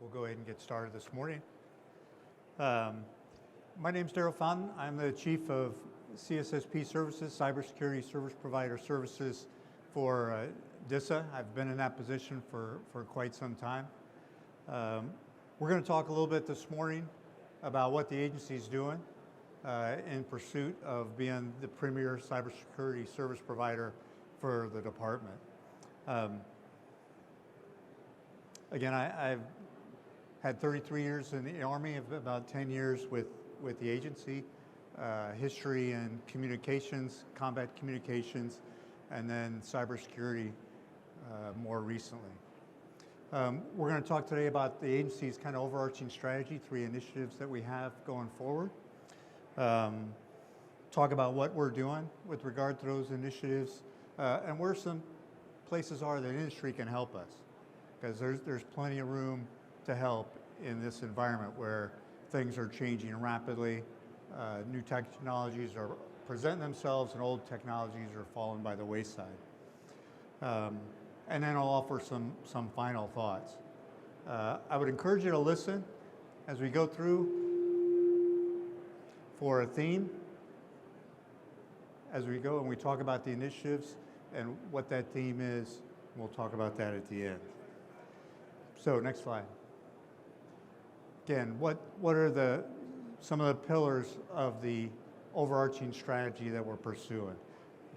We'll go ahead and get started this morning. My name is Darryl Fountain. I'm the Chief of CSSP Services, Cybersecurity Service Provider Services for DISA. I've been in that position for quite some time. We're going to talk a little bit this morning about what the agency is doing in pursuit of being the premier cybersecurity service provider for the department. Again, I've had 33 years in the Army, about 10 years with the agency, history in communications, combat communications, and then cybersecurity more recently. We're going to talk today about the agency's kind of overarching strategy, 3 initiatives that we have going forward. Talk about what we're doing with regard to those initiatives and where some places are that industry can help us, because there's plenty of room to help in this environment where things are changing rapidly. New technologies are presenting themselves and old technologies are falling by the wayside. And then I'll offer some final thoughts. I would encourage you to listen as we go through for a theme, as we go and we talk about the initiatives and what that theme is. We'll talk about that at the end. So next slide. Again, what are some of the pillars of the overarching strategy that we're pursuing?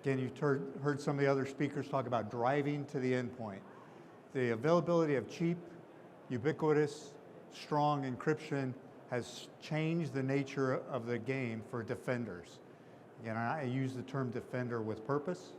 Again, you've heard some of the other speakers talk about driving to the endpoint. The availability of cheap, ubiquitous, strong encryption has changed the nature of the game for defenders. Again, I use the term defender with purpose.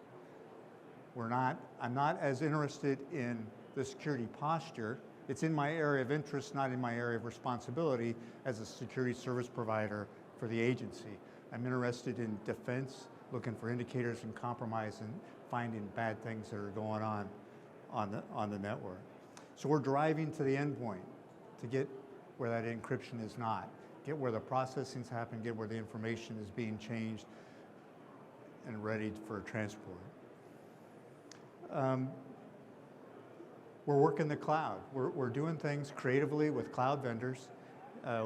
I'm not as interested in the security posture. It's in my area of interest, not in my area of responsibility as a security service provider for the agency. I'm interested in defense, looking for indicators and compromise and finding bad things that are going on the network. So we're driving to the endpoint to get where that encryption is not, get where the processing's happening, get where the information is being changed and ready for transport. We're working the cloud. We're doing things creatively with cloud vendors,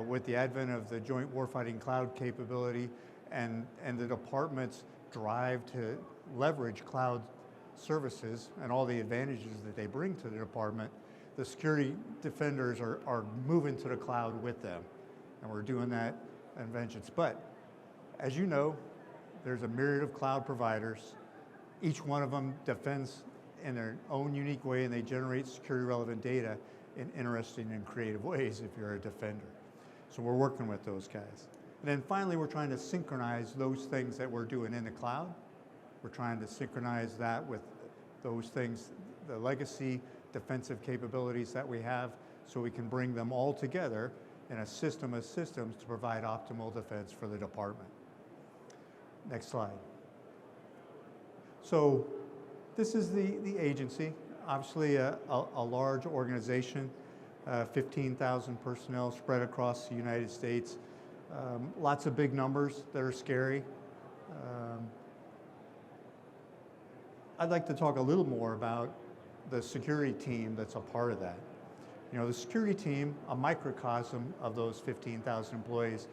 with the advent of the Joint Warfighting Cloud capability and the department's drive to leverage cloud services and all the advantages that they bring to the department. The security defenders are moving to the cloud with them, and we're doing that in vengeance. But as you know, there's a myriad of cloud providers. Each one of them defends in their own unique way, and they generate security relevant data in interesting and creative ways if you're a defender. So we're working with those guys. And then finally, we're trying to synchronize those things that we're doing in the cloud. We're trying to synchronize that with those things, the legacy defensive capabilities that we have, so we can bring them all together in a system of systems to provide optimal defense for the department. Next slide. So this is the agency, obviously a large organization, 15,000 personnel spread across the United States. Lots of big numbers that are scary. I'd like to talk a little more about the security team that's a part of that. You know, the security team, a microcosm of those 15,000 employees,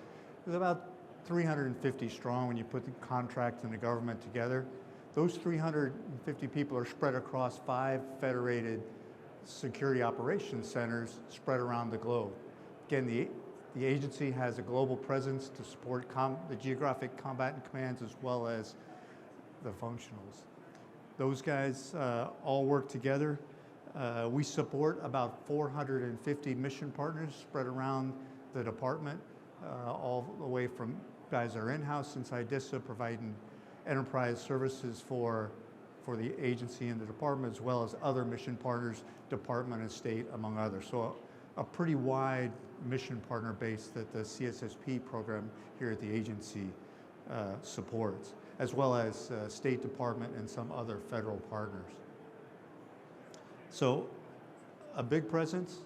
is about 350 strong when you put the contract and the government together. Those 350 people are spread across 5 federated security operations centers spread around the globe. Again, the agency has a global presence to support the geographic combatant commands as well as the functionals. Those guys all work together. We support about 450 mission partners spread around the department, all the way from guys that are in-house inside DISA providing enterprise services for the agency and the department, as well as other mission partners, department and state, among others. So a pretty wide mission partner base that the CSSP program here at the agency supports, as well as State Department and some other federal partners. So a big presence,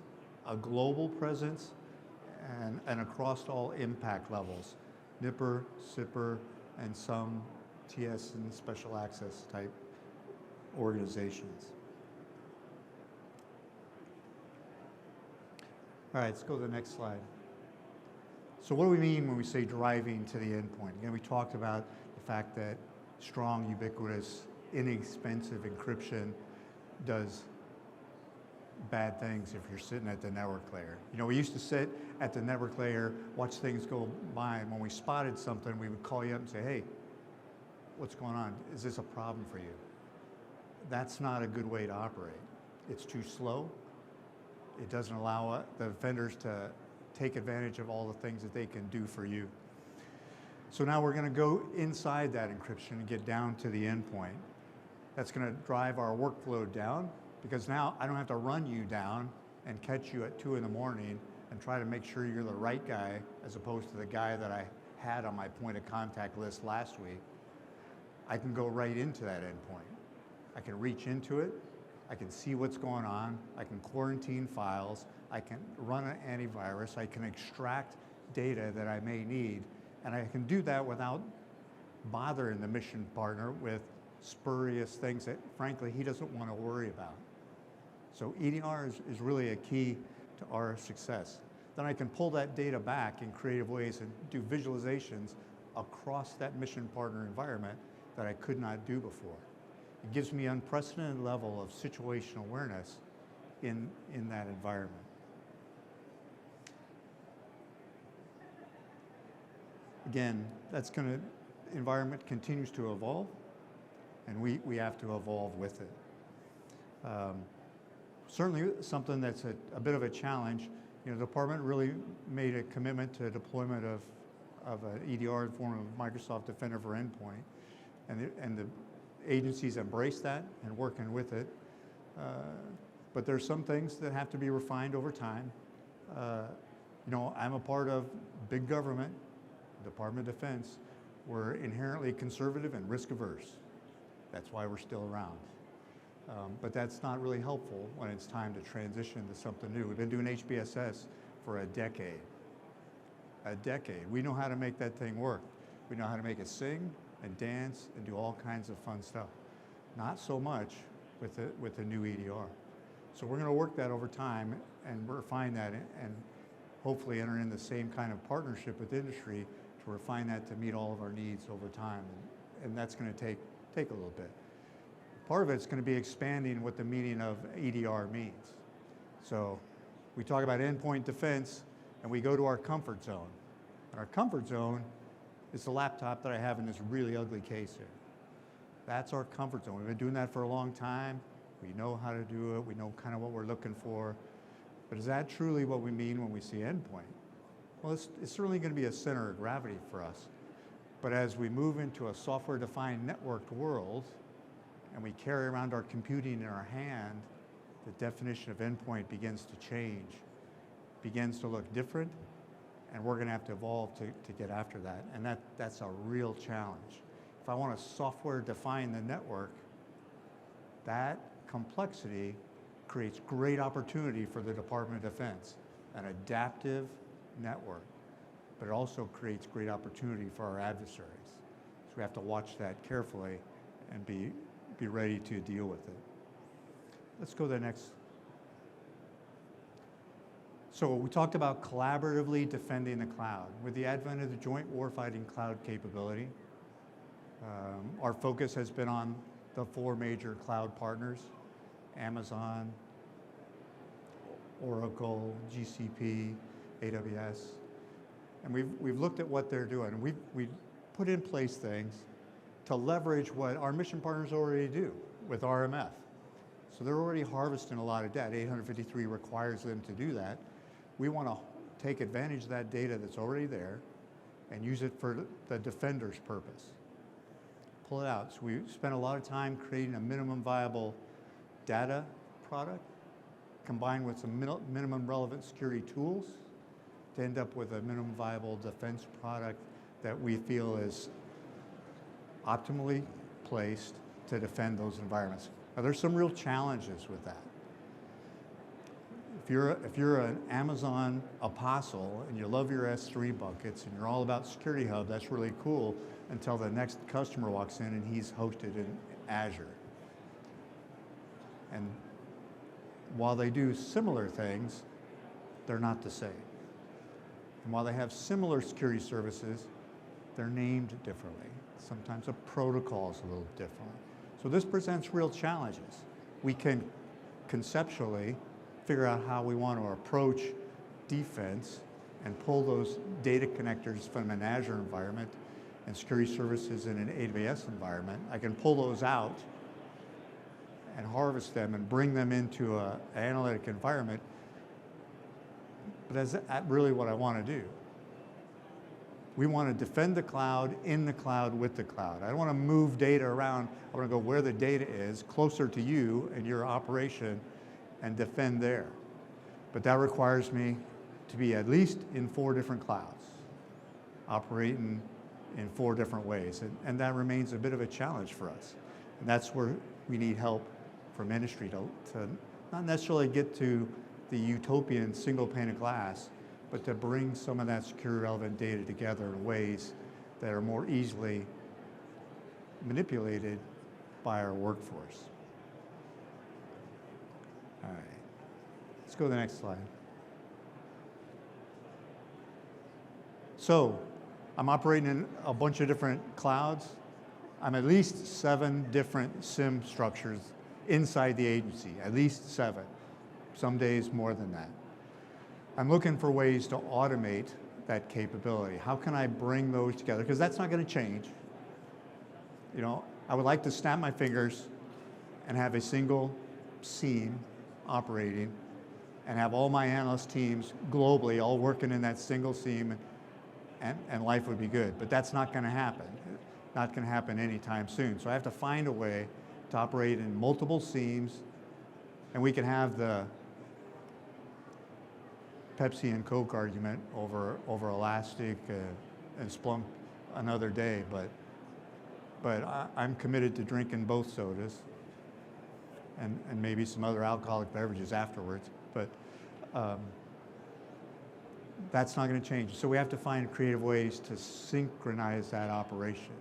a global presence, and across all impact levels, NIPR, SIPR, and some TS and special access type organizations. All right, let's go to the next slide. So what do we mean when we say driving to the endpoint? Again, we talked about the fact that strong, ubiquitous, inexpensive encryption does bad things if you're sitting at the network layer. You know, we used to sit at the network layer, watch things go by, and when we spotted something, we would call you up and say, hey, what's going on? Is this a problem for you? That's not a good way to operate. It's too slow. It doesn't allow the vendors to take advantage of all the things that they can do for you. So now we're going to go inside that encryption and get down to the endpoint. That's going to drive our workflow down, because now I don't have to run you down and catch you at 2 in the morning and try to make sure you're the right guy as opposed to the guy that I had on my point of contact list last week. I can go right into that endpoint. I can reach into it. I can see what's going on. I can quarantine files. I can run an antivirus. I can extract data that I may need. And I can do that without bothering the mission partner with spurious things that, frankly, he doesn't want to worry about. So EDR is really a key to our success. Then I can pull that data back in creative ways and do visualizations across that mission partner environment that I could not do before. It gives me unprecedented level of situational awareness in that environment. Again, environment continues to evolve, and we have to evolve with it. Certainly something that's a bit of a challenge. You know, the department really made a commitment to deployment of an EDR in the form of Microsoft Defender for Endpoint, and the agencies embrace that and working with it. But there's some things that have to be refined over time. You know, I'm a part of big government, Department of Defense. We're inherently conservative and risk averse. That's why we're still around. But that's not really helpful when it's time to transition to something new. We've been doing HBSS for a decade. A decade. We know how to make that thing work. We know how to make it sing and dance and do all kinds of fun stuff. Not so much with the new EDR. So we're going to work that over time and refine that and hopefully enter in the same kind of partnership with industry to refine that to meet all of our needs over time. And that's going to take a little bit. Part of it's going to be expanding what the meaning of EDR means. So we talk about endpoint defense and we go to our comfort zone. And our comfort zone is the laptop that I have in this really ugly case here. That's our comfort zone. We've been doing that for a long time. We know how to do it. We know kind of what we're looking for. But is that truly what we mean when we see endpoint? Well, it's certainly going to be a center of gravity for us. But as we move into a software-defined networked world, and we carry around our computing in our hand, the definition of endpoint begins to change, begins to look different, and we're going to have to evolve to get after that. And that's a real challenge. If I want to software define the network, that complexity creates great opportunity for the Department of Defense, an adaptive network, but it also creates great opportunity for our adversaries. So we have to watch that carefully and be ready to deal with it. Let's go to the next. So we talked about collaboratively defending the cloud. With the advent of the joint warfighting cloud capability, our focus has been on the 4 major cloud partners: Amazon, Oracle, GCP, AWS. And we've looked at what they're doing. And we've put in place things to leverage what our mission partners already do with RMF. So they're already harvesting a lot of data. 853 requires them to do that. We want to take advantage of that data that's already there and use it for the defender's purpose. Pull it out. So we spent a lot of time creating a minimum viable data product combined with some minimum relevant security tools to end up with a minimum viable defense product that we feel is optimally placed to defend those environments. Now, there's some real challenges with that. If you're an Amazon apostle and you love your S3 buckets and you're all about Security Hub, that's really cool until the next customer walks in and he's hosted in Azure. And while they do similar things, they're not the same. And while they have similar security services, they're named differently. Sometimes the protocol is a little different. So this presents real challenges. We can conceptually figure out how we want to approach defense and pull those data connectors from an Azure environment and security services in an AWS environment. I can pull those out and harvest them and bring them into an analytic environment. But is that really what I want to do? We want to defend the cloud, in the cloud, with the cloud. I don't want to move data around. I want to go where the data is, closer to you and your operation, and defend there. But that requires me to be at least in 4 different clouds, operating in 4 different ways. And that remains a bit of a challenge for us. And that's where we need help from industry to not necessarily get to the utopian single pane of glass, but to bring some of that security relevant data together in ways that are more easily manipulated by our workforce. All right, let's go to the next slide. So I'm operating in a bunch of different clouds. I'm at least 7 different SIM structures inside the agency, at least 7. Some days more than that. I'm looking for ways to automate that capability. How can I bring those together? Because that's not going to change. You know, I would like to snap my fingers and have a single SIEM operating and have all my analyst teams globally all working in that single SIEM, and life would be good. But that's not going to happen. Not going to happen anytime soon. So I have to find a way to operate in multiple SIEMs, and we can have the Pepsi and Coke argument over Elastic and Splunk another day, but I'm committed to drinking both sodas and maybe some other alcoholic beverages afterwards, but that's not going to change. So we have to find creative ways to synchronize that operation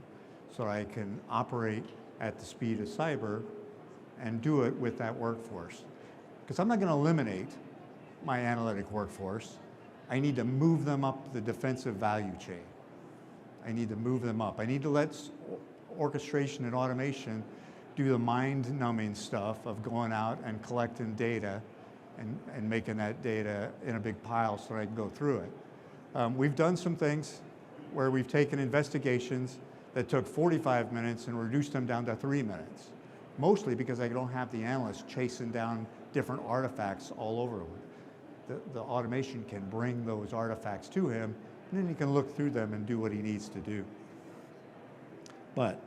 so I can operate at the speed of cyber and do it with that workforce. Because I'm not going to eliminate my analytic workforce. I need to move them up the defensive value chain. I need to move them up. I need to let orchestration and automation do the mind-numbing stuff of going out and collecting data and making that data in a big pile so that I can go through it. We've done some things where we've taken investigations that took 45 minutes and reduced them down to 3 minutes, mostly because I don't have the analyst chasing down different artifacts all over. The automation can bring those artifacts to him, and then he can look through them and do what he needs to do. But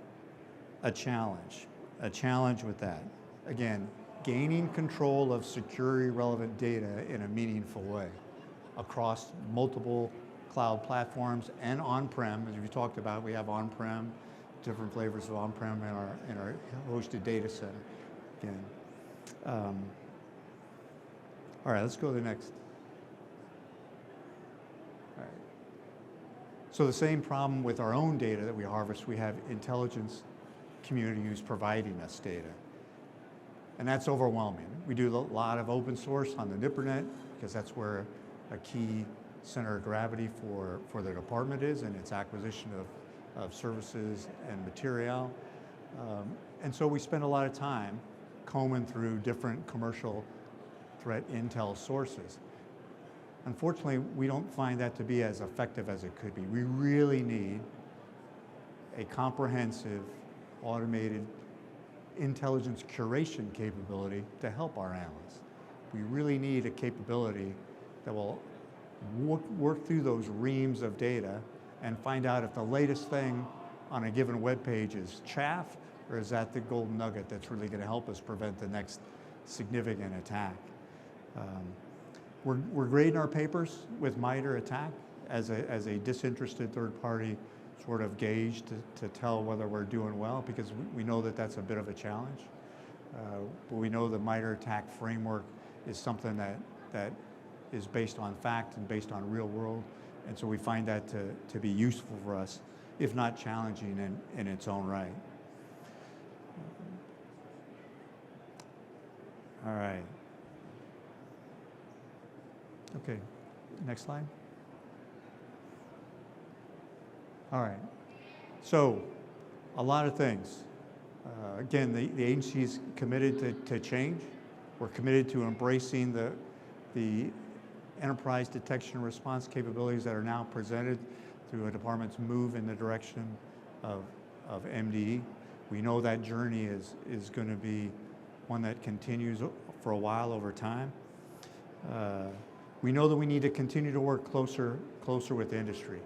a challenge with that. Again, gaining control of security relevant data in a meaningful way across multiple cloud platforms and on-prem. As we talked about, we have on-prem, different flavors of on-prem in our hosted data center. Again. All right, let's go to the next. All right. So the same problem with our own data that we harvest, we have intelligence community who's providing us data. And that's overwhelming. We do a lot of open source on the NIPRNet because that's where a key center of gravity for the department is in its acquisition of services and material. And so we spend a lot of time combing through different commercial threat intel sources. Unfortunately, we don't find that to be as effective as it could be. We really need a comprehensive, automated intelligence curation capability to help our analysts. We really need a capability that will work through those reams of data and find out if the latest thing on a given web page is chaff, or is that the golden nugget that's really going to help us prevent the next significant attack. We're grading our papers with MITRE ATT&CK as a disinterested third party sort of gauge to tell whether we're doing well, because we know that that's a bit of a challenge. But we know the MITRE ATT&CK framework is something that is based on fact and based on real world, and so we find that to be useful for us, if not challenging in its own right. All right. Okay, next slide. All right, so a lot of things. Again, the agency is committed to change. We're committed to embracing the enterprise detection and response capabilities that are now presented through a department's move in the direction of MDE. We know that journey is going to be one that continues for a while over time. We know that we need to continue to work closer with the industry.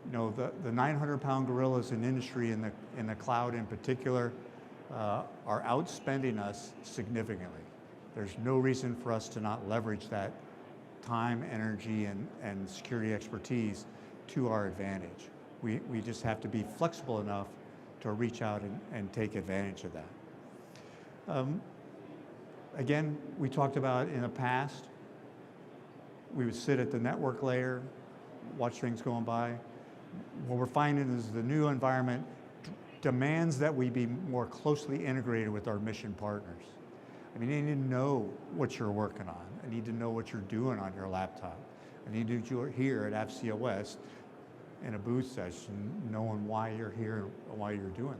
You know, the 900-pound gorillas in industry, in the cloud in particular, are outspending us significantly. There's no reason for us to not leverage that time, energy, and security expertise to our advantage. We just have to be flexible enough to reach out and take advantage of that. Again, we talked about in the past, we would sit at the network layer, watch things going by. What we're finding is the new environment demands that we be more closely integrated with our mission partners. I mean, I need to know what you're working on. I need to know what you're doing on your laptop. I need to you're here at AFCEA West in a booth session, knowing why you're here and why you're doing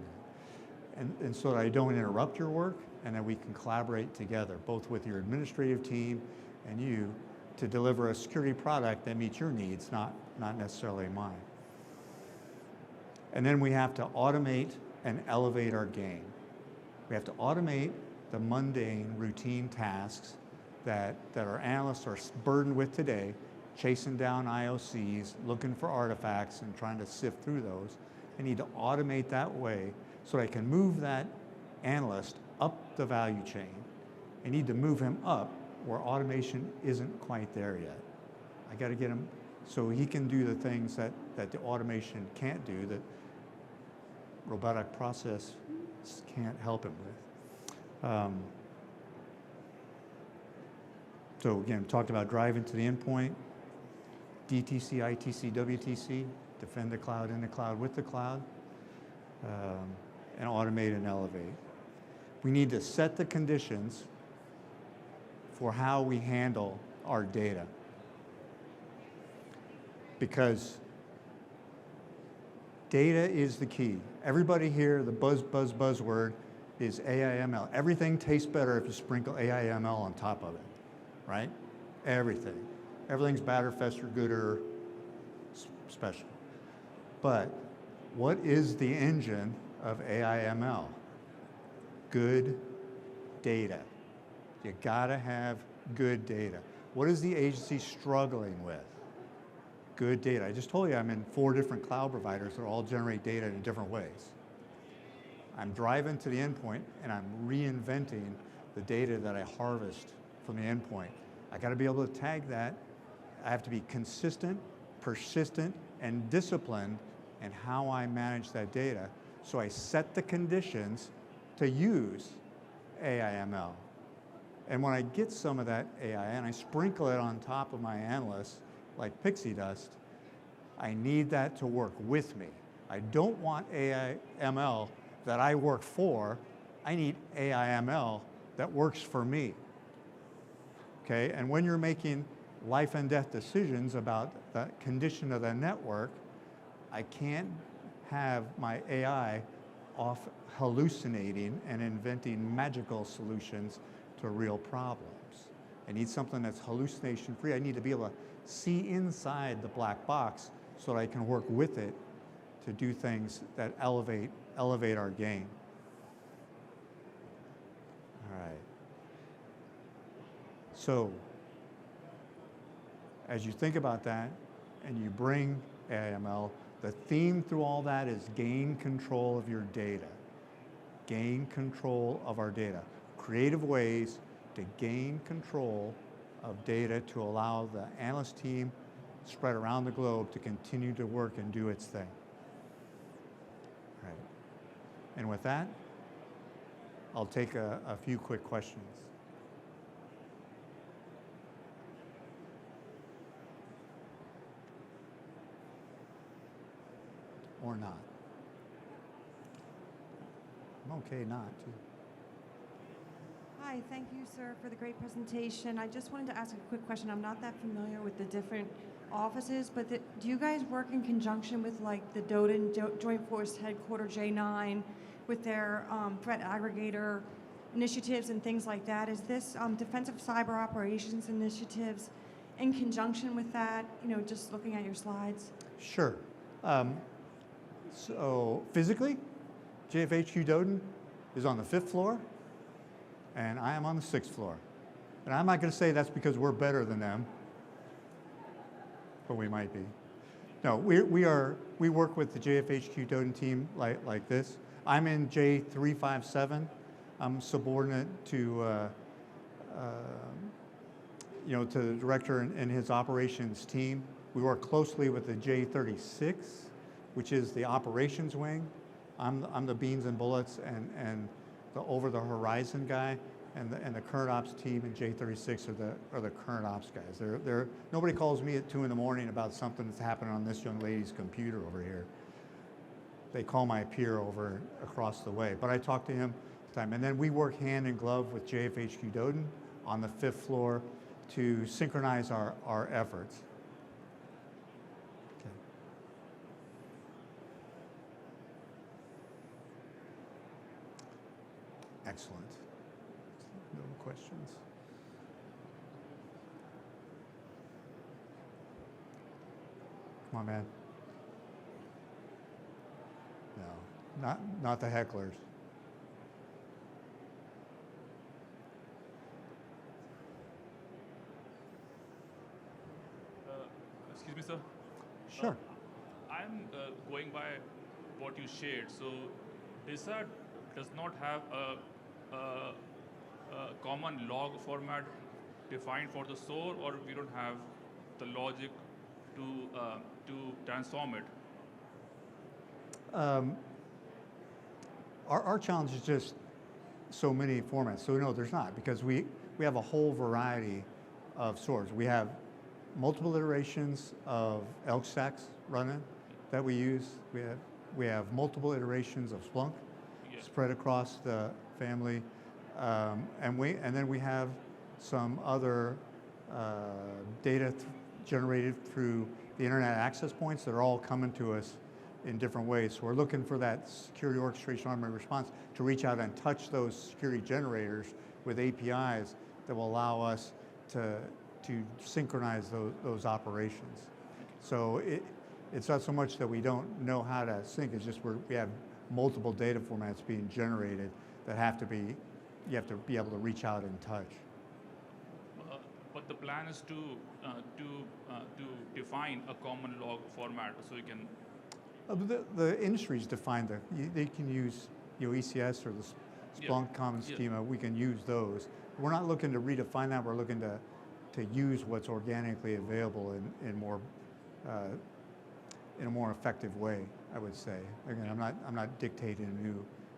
that. And so that I don't interrupt your work, and that we can collaborate together, both with your administrative team and you, to deliver a security product that meets your needs, not necessarily mine. And then we have to automate and elevate our game. We have to automate the mundane, routine tasks that our analysts are burdened with today, chasing down IOCs, looking for artifacts and trying to sift through those. I need to automate that way so I can move that analyst up the value chain. I need to move him up where automation isn't quite there yet. I got to get him so he can do the things that the automation can't do, that robotic process can't help him with. So again, talked about driving to the endpoint, DTC, ITC, WTC, defend the cloud in the cloud with the cloud, and automate and elevate. We need to set the conditions for how we handle our data. Because data is the key. Everybody here, the buzzword is AI/ML. Everything tastes better if you sprinkle AI/ML on top of it, right? Everything. Everything's better, faster, gooder, special. But what is the engine of AI/ML? Good data. You gotta have good data. What is the agency struggling with? Good data. I just told you I'm in 4 different cloud providers that all generate data in different ways. I'm driving to the endpoint and I'm reinventing the data that I harvest from the endpoint. I gotta be able to tag that. I have to be consistent, persistent, and disciplined in how I manage that data. So I set the conditions to use AI/ML. And when I get some of that AI and I sprinkle it on top of my analysts, like pixie dust, I need that to work with me. I don't want AI/ML that I work for. I need AI/ML that works for me. Okay, and when you're making life and death decisions about the condition of the network, I can't have my AI off hallucinating and inventing magical solutions to real problems. I need something that's hallucination free. I need to be able to see inside the black box so that I can work with it to do things that elevate our game. All right. So, as you think about that and you bring AI/ML, the theme through all that is gain control of your data. Gain control of our data. Creative ways to gain control of data to allow the analyst team spread around the globe to continue to work and do its thing. All right. And with that, I'll take a few quick questions. Or not. I'm okay not too. Hi, thank you, sir, for the great presentation. I just wanted to ask a quick question. I'm not that familiar with the different offices, but do you guys work in conjunction with like the DODIN Joint Force Headquarters J9 with their threat aggregator initiatives and things like that? Is this defensive cyber operations initiatives in conjunction with that, just looking at your slides? Sure. So physically, JFHQ DODIN is on the 5th floor, and I am on the 6th floor. And I'm not going to say that's because we're better than them, but we might be. No, we work with the JFHQ DODIN team like this. I'm in J357. I'm subordinate to to the director and his operations team. We work closely with the J36, which is the operations wing. I'm the beans and bullets and the over the horizon guy, and the current ops team in J36 are the current ops guys. Nobody calls me at 2 in the morning about something that's happening on this young lady's computer over here. They call my peer over across the way, but I talk to him all the time. And then we work hand in glove with JFHQ DODIN on the 5th floor to synchronize our efforts. Okay. Excellent. No questions. Come on, man. No, not the hecklers. Excuse me, sir. Sure. I'm going by what you shared. So DISA does not have a common log format defined for the SOAR, or we don't have the logic to transform it. Our challenge is just so many formats. So no, there's not, because we have a whole variety of SOARs. We have multiple iterations of elk stacks running that we use. We have multiple iterations of Splunk spread across the family, and then we have some other data generated through the internet access points that are all coming to us in different ways. So we're looking for that security orchestration automated response to reach out and touch those security generators with APIs that will allow us to synchronize those operations. So it's not so much that we don't know how to sync, it's just we have multiple data formats being generated that you have to be able to reach out and touch. But the plan is to define a common log format so you can. The industry's defined they can use ECS or the Splunk common schema. We can use those. We're not looking to redefine that. We're looking to use what's organically available in a more effective way, I would say. Again, I'm not dictating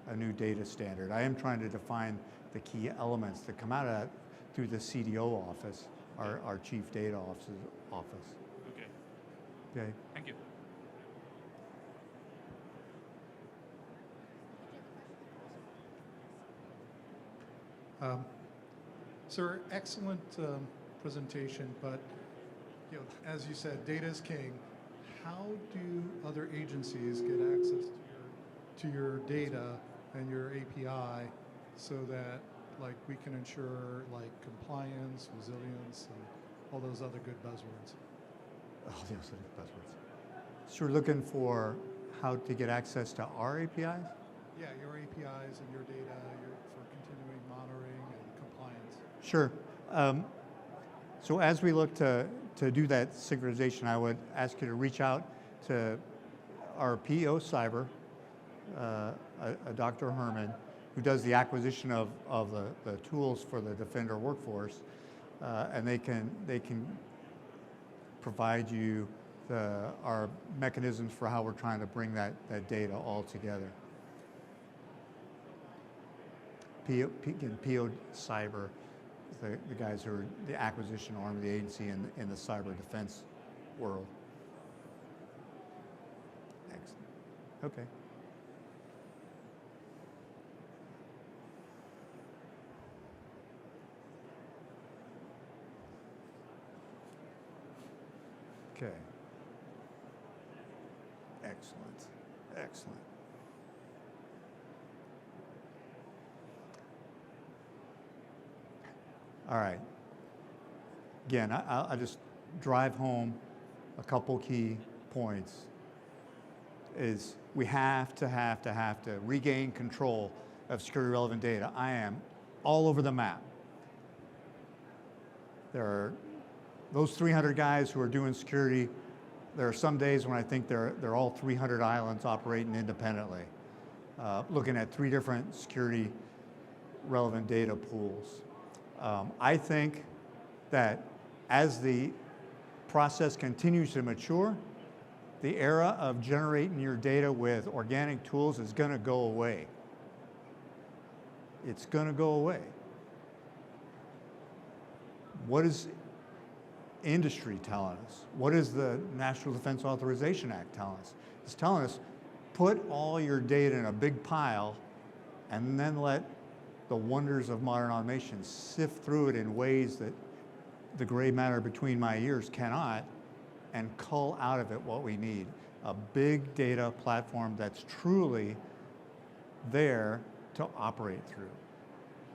a new data standard. I am trying to define the key elements that come out of that through the CDO office, our chief data office. Okay. Okay. Thank you. Sir, excellent presentation, but as you said, data is king. How do other agencies get access to your data and your API so that we can ensure compliance, resilience, and all those other good buzzwords? Oh, those are the buzzwords. So we're looking for how to get access to our APIs? Yeah, your APIs and your data for continuing monitoring and compliance. Sure. So as we look to do that synchronization, I would ask you to reach out to our PO Cyber, a Dr. Herman, who does the acquisition of the tools for the Defender workforce, and they can provide you our mechanisms for how we're trying to bring that data all together. PO Cyber, the guys who are the acquisition arm of the agency in the cyber defense world. Excellent. Okay. Okay. Excellent. Excellent. All right. Again, I'll just drive home a couple key points. Is we have to regain control of security relevant data. I am all over the map. There are those 300 guys who are doing security. There are some days when I think they're all 300 islands operating independently, looking at 3 different security relevant data pools. I think that as the process continues to mature, the era of generating your data with organic tools is going to go away. It's going to go away. What is industry telling us? What is the National Defense Authorization Act telling us? It's telling us, put all your data in a big pile and then let the wonders of modern automation sift through it in ways that the gray matter between my ears cannot, and cull out of it what we need. A big data platform that's truly there to operate through.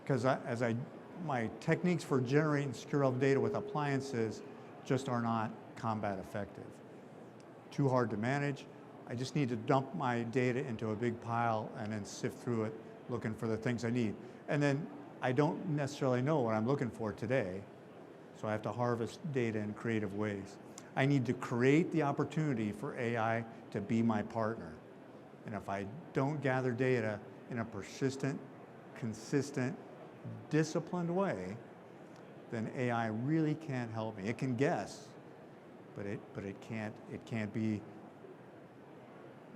Because my techniques for generating secure relevant data with appliances just are not combat effective. Too hard to manage. I just need to dump my data into a big pile and then sift through it looking for the things I need. And then I don't necessarily know what I'm looking for today, so I have to harvest data in creative ways. I need to create the opportunity for AI to be my partner. And if I don't gather data in a persistent, consistent, disciplined way, then AI really can't help me. It can guess, but it can't be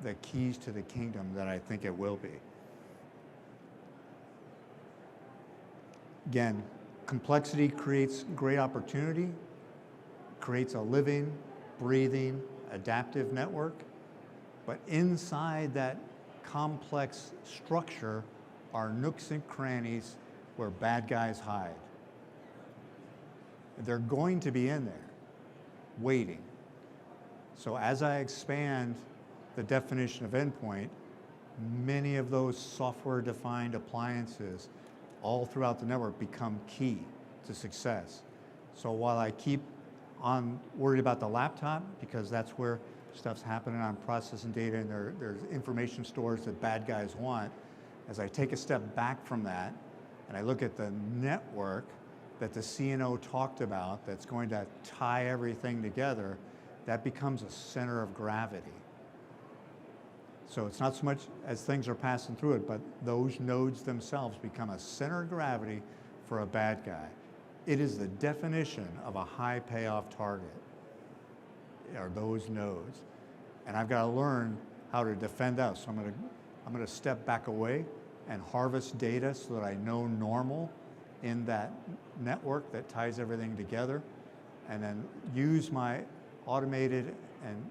the keys to the kingdom that I think it will be. Again, complexity creates great opportunity, creates a living, breathing, adaptive network, but inside that complex structure are nooks and crannies where bad guys hide. They're going to be in there, waiting. So as I expand the definition of endpoint, many of those software-defined appliances all throughout the network become key to success. So while I keep on worried about the laptop, because that's where stuff's happening, I'm processing data and there's information stores that bad guys want, as I take a step back from that and I look at the network that the CNO talked about that's going to tie everything together, that becomes a center of gravity. So it's not so much as things are passing through it, but those nodes themselves become a center of gravity for a bad guy. It is the definition of a high payoff target, are those nodes. And I've got to learn how to defend those. So I'm going to step back away and harvest data so that I know normal in that network that ties everything together, and then use my automated and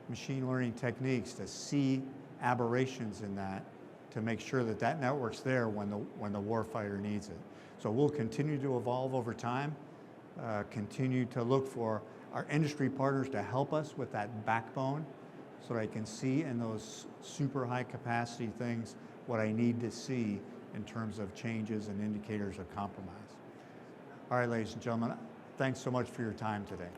machine learning techniques to see aberrations in that to make sure that that network's there when the warfighter needs it. So we'll continue to evolve over time, continue to look for our industry partners to help us with that backbone so that I can see in those super high capacity things what I need to see in terms of changes and indicators of compromise. All right, ladies and gentlemen, thanks so much for your time today.